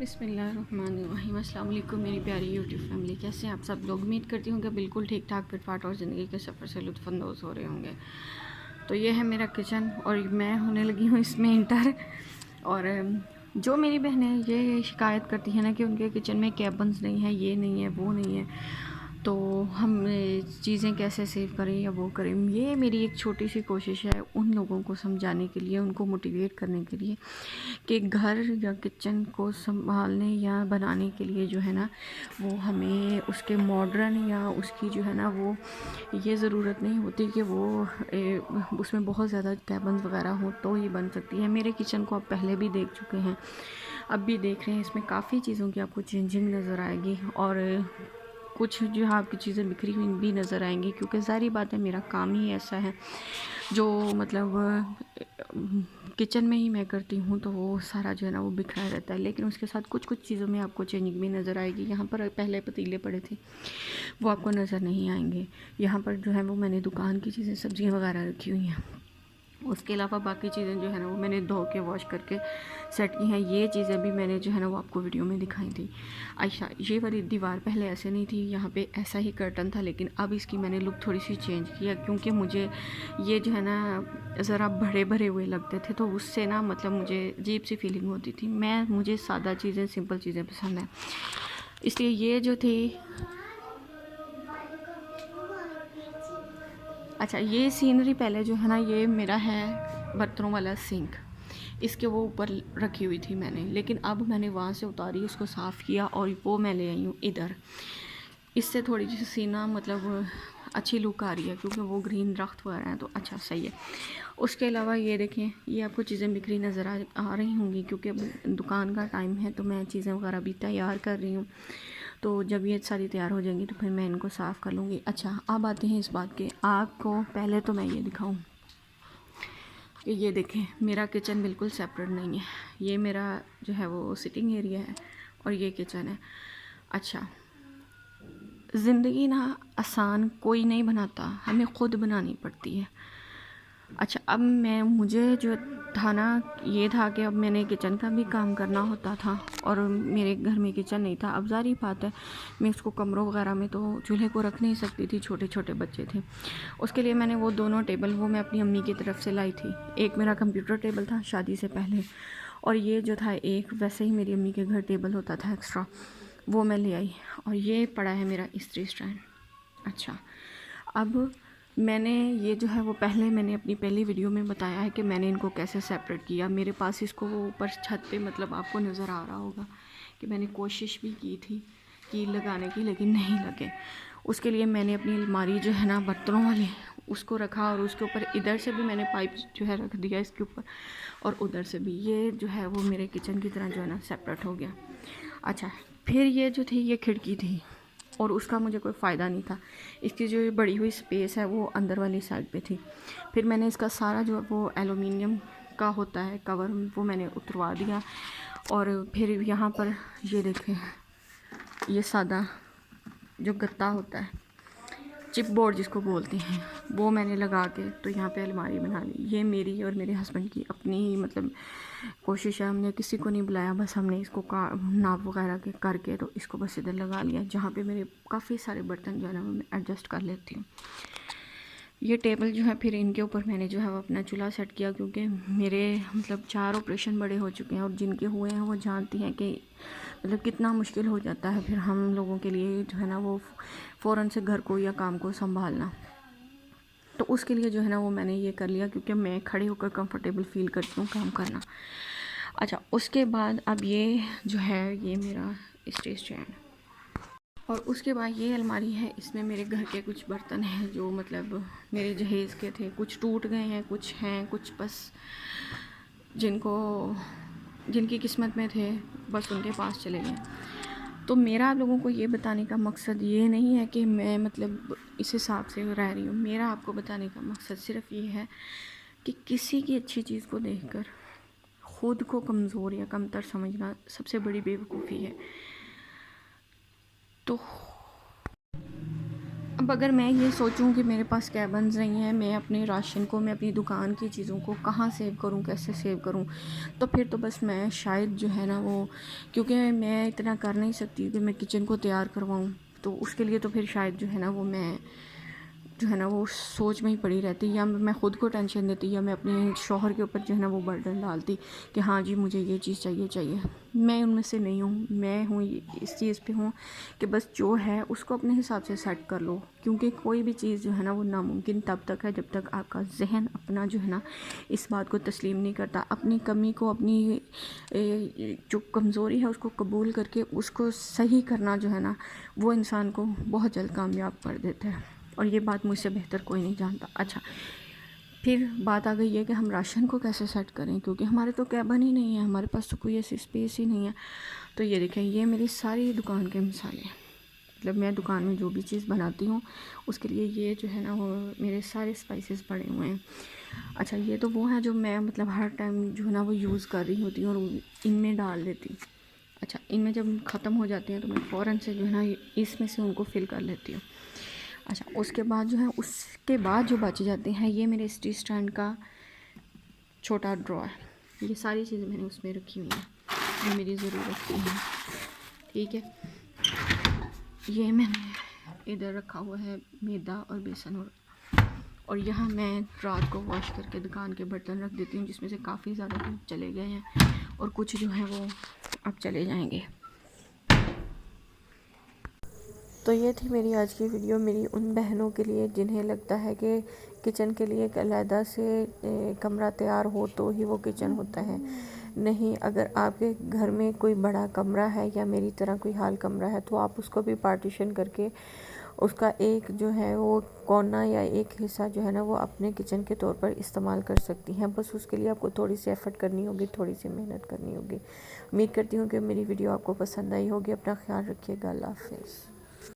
बिस्मिल्लाहिर्रहमानिर्रहीम। अस्सलाम वालेकुम मेरी प्यारी यूट्यूब फैमिली, कैसे हैं आप सब लोग। उम्मीद करती हूँ कि बिल्कुल ठीक ठाक फिटफाट और ज़िंदगी के सफ़र से लुत्फ़अंदोज़ हो रहे होंगे। तो ये है मेरा किचन और मैं होने लगी हूँ इसमें इंटर। और जो मेरी बहनें ये शिकायत करती हैं ना कि उनके किचन में कैबन्स नहीं है, ये नहीं है, वो नहीं है, तो हम चीज़ें कैसे सेव करें या वो करें। ये मेरी एक छोटी सी कोशिश है उन लोगों को समझाने के लिए, उनको मोटिवेट करने के लिए कि घर या किचन को संभालने या बनाने के लिए जो है ना वो हमें उसके मॉडर्न या उसकी जो है ना वो ये ज़रूरत नहीं होती कि वो उसमें बहुत ज़्यादा कैबन्स वगैरह हो तो ही बन सकती है। मेरे किचन को आप पहले भी देख चुके हैं, अब भी देख रहे हैं। इसमें काफ़ी चीज़ों की आपको चेंजिंग नज़र आएगी और कुछ जो है आपकी चीज़ें बिखरी हुई भी नज़र आएंगी, क्योंकि सारी बात है मेरा काम ही ऐसा है जो मतलब किचन में ही मैं करती हूँ, तो वो सारा जो है ना वो बिखरा रहता है। लेकिन उसके साथ कुछ कुछ चीज़ों में आपको चेंजिंग भी नज़र आएगी। यहाँ पर पहले पतीले पड़े थे, वो आपको नज़र नहीं आएंगे। यहाँ पर जो है वो मैंने दुकान की चीज़ें, सब्जियाँ वगैरह रखी हुई हैं। उसके अलावा बाकी चीज़ें जो है ना वो मैंने धो के वॉश करके सेट की हैं। ये चीज़ें भी मैंने जो है ना वो आपको वीडियो में दिखाई थी। अच्छा, ये वाली दीवार पहले ऐसे नहीं थी, यहाँ पे ऐसा ही कर्टन था, लेकिन अब इसकी मैंने लुक थोड़ी सी चेंज किया, क्योंकि मुझे ये जो है ना ज़रा भरे भरे हुए लगते थे, तो उससे ना मतलब मुझे अजीब सी फीलिंग होती थी। मुझे सादा चीज़ें, सिंपल चीज़ें पसंद हैं, इसलिए ये जो थी। अच्छा, ये सीनरी पहले जो है ना ये मेरा है बर्तनों वाला सिंक, इसके वो ऊपर रखी हुई थी मैंने, लेकिन अब मैंने वहाँ से उतारी, उसको साफ़ किया और वो मैं ले आई हूँ इधर। इससे थोड़ी सी सीना मतलब अच्छी लुक आ रही है, क्योंकि वो ग्रीन दरख्त वगैरह हैं तो अच्छा सही है। उसके अलावा ये देखें, ये आपको चीज़ें बिखरी नज़र आ रही होंगी, क्योंकि अब दुकान का टाइम है तो मैं चीज़ें वगैरह भी तैयार कर रही हूँ। तो जब ये सारी तैयार हो जाएंगी तो फिर मैं इनको साफ़ कर लूँगी। अच्छा, अब आते हैं इस बात के, आपको पहले तो मैं ये दिखाऊँ कि ये देखें मेरा किचन बिल्कुल सेपरेट नहीं है। ये मेरा जो है वो सिटिंग एरिया है और ये किचन है। अच्छा, ज़िंदगी ना आसान कोई नहीं बनाता, हमें ख़ुद बनानी पड़ती है। अच्छा, अब मुझे जो था ना ये था कि अब मैंने किचन का भी काम करना होता था और मेरे घर में किचन नहीं था। अब ज़ाहिर बात है मैं उसको कमरों वगैरह में तो चूल्हे को रख नहीं सकती थी, छोटे छोटे बच्चे थे। उसके लिए मैंने वो दोनों टेबल वो मैं अपनी अम्मी की तरफ से लाई थी। एक मेरा कंप्यूटर टेबल था शादी से पहले, और ये जो था एक वैसे ही मेरी अम्मी के घर टेबल होता था एक्स्ट्रा, वो मैं ले आई। और ये पड़ा है मेरा इस्त्री स्टैंड। अच्छा, अब मैंने ये जो है वो पहले मैंने अपनी पहली वीडियो में बताया है कि मैंने इनको कैसे सेपरेट किया। मेरे पास इसको वो ऊपर छत पे मतलब आपको नज़र आ रहा होगा कि मैंने कोशिश भी की थी कि लगाने की, लेकिन नहीं लगे। उसके लिए मैंने अपनी अलमारी जो है ना बर्तनों वाली उसको रखा, और उसके ऊपर इधर से भी मैंने पाइप जो है रख दिया इसके ऊपर, और उधर से भी। ये जो है वो मेरे किचन की तरह जो है ना सेपरेट हो गया। अच्छा, फिर ये जो थी ये खिड़की थी और उसका मुझे कोई फ़ायदा नहीं था। इसकी जो बड़ी हुई स्पेस है वो अंदर वाली साइड पे थी। फिर मैंने इसका सारा जो वो एलुमिनियम का होता है कवर, वो मैंने उतरवा दिया। और फिर यहाँ पर ये देखें, ये सादा जो गत्ता होता है, चिप बोर्ड जिसको बोलते हैं, वो मैंने लगा के तो यहाँ पे अलमारी बना ली। ये मेरी और मेरे हस्बैंड की अपनी ही मतलब कोशिश है, हमने किसी को नहीं बुलाया, बस हमने इसको का नाप वगैरह के करके तो इसको बस इधर लगा लिया, जहाँ पे मेरे काफ़ी सारे बर्तन जो है ना मैं एडजस्ट कर लेती हूँ। ये टेबल जो है फिर इनके ऊपर मैंने जो है वो अपना चूल्हा सेट किया, क्योंकि मेरे मतलब 4 ऑपरेशन बड़े हो चुके हैं, और जिनके हुए हैं वो जानती हैं कि मतलब कितना मुश्किल हो जाता है फिर हम लोगों के लिए जो है ना वो फ़ौरन से घर को या काम को संभालना। तो उसके लिए जो है ना वो मैंने ये कर लिया, क्योंकि मैं खड़े होकर कंफर्टेबल फ़ील करती हूँ काम करना। अच्छा, उसके बाद अब ये जो है ये मेरा स्टेज स्टैंड, और उसके बाद ये अलमारी है। इसमें मेरे घर के कुछ बर्तन हैं जो मतलब मेरे जहेज़ के थे, कुछ टूट गए हैं, कुछ हैं, कुछ बस जिनकी किस्मत में थे बस उनके पास चले गए। तो मेरा आप लोगों को ये बताने का मकसद ये नहीं है कि मैं मतलब इस हिसाब से रह रही हूँ। मेरा आपको बताने का मकसद सिर्फ ये है कि किसी की अच्छी चीज़ को देखकर ख़ुद को कमज़ोर या कमतर समझना सबसे बड़ी बेवकूफ़ी है। तो अब अब अगर मैं ये सोचूं कि मेरे पास कैबन्स नहीं है, मैं अपने राशन को, मैं अपनी दुकान की चीज़ों को कहाँ सेव करूं, कैसे सेव करूं, तो फिर तो बस मैं शायद जो है ना वो, क्योंकि मैं इतना कर नहीं सकती कि मैं किचन को तैयार करवाऊं, तो उसके लिए तो फिर शायद जो है ना वो मैं जो है ना वो सोच में ही पड़ी रहती, या मैं ख़ुद को टेंशन देती, या मैं अपने शौहर के ऊपर जो है ना वो बर्डन डालती कि हाँ जी मुझे ये चीज़ चाहिए। मैं उनमें से नहीं हूँ। मैं हूँ इस चीज़ पे हूँ कि बस जो है उसको अपने हिसाब से सेट कर लो, क्योंकि कोई भी चीज़ जो है ना वो नामुमकिन तब तक है जब तक आपका जहन अपना जो है ना इस बात को तस्लीम नहीं करता। अपनी कमी को, अपनी जो कमज़ोरी है उसको कबूल करके उसको सही करना जो है ना वो इंसान को बहुत जल्द कामयाब कर देता है, और ये बात मुझसे बेहतर कोई नहीं जानता। अच्छा, फिर बात आ गई है कि हम राशन को कैसे सेट करें, क्योंकि हमारे तो कैबन ही नहीं है, हमारे पास तो कोई ऐसी स्पेस ही नहीं है। तो ये देखें, ये मेरी सारी दुकान के मसाले, मतलब मैं दुकान में जो भी चीज़ बनाती हूँ उसके लिए ये जो है ना वो मेरे सारे स्पाइसेस पड़े हुए हैं। अच्छा, ये तो वो है जो मैं मतलब हर टाइम जो है ना वो यूज़ कर रही होती हूँ और इनमें डाल देती हूँ। अच्छा, इनमें जब ख़त्म हो जाते हैं तो मैं फ़ौरन से जो है ना इसमें से उनको फिल कर लेती हूँ। अच्छा, उसके बाद जो है उसके बाद जो बच जाते हैं, ये मेरे स्टी स्टैंड का छोटा ड्रॉर, ये सारी चीज़ें मैंने उसमें रखी हुई हैं जो मेरी ज़रूरत की हैं। ठीक है, ये मैंने इधर रखा हुआ है मैदा और बेसन, और यहाँ मैं रात को वॉश करके दुकान के बर्तन रख देती हूँ, जिसमें से काफ़ी ज़्यादा चले गए हैं और कुछ जो है वो अब चले जाएंगे। तो ये थी मेरी आज की वीडियो, मेरी उन बहनों के लिए जिन्हें लगता है कि किचन के लिए एक अलहदा से कमरा तैयार हो तो ही वो किचन होता है। नहीं, अगर आपके घर में कोई बड़ा कमरा है या मेरी तरह कोई हाल कमरा है तो आप उसको भी पार्टीशन करके उसका एक जो है वो कोना या एक हिस्सा जो है ना वो अपने किचन के तौर पर इस्तेमाल कर सकती हैं। बस उसके लिए आपको थोड़ी सी एफ़र्ट करनी होगी, थोड़ी सी मेहनत करनी होगी। उम्मीद करती हूँ कि मेरी वीडियो आपको पसंद आई होगी। अपना ख्याल रखिएगा। अल्लाह हाफ़िज़।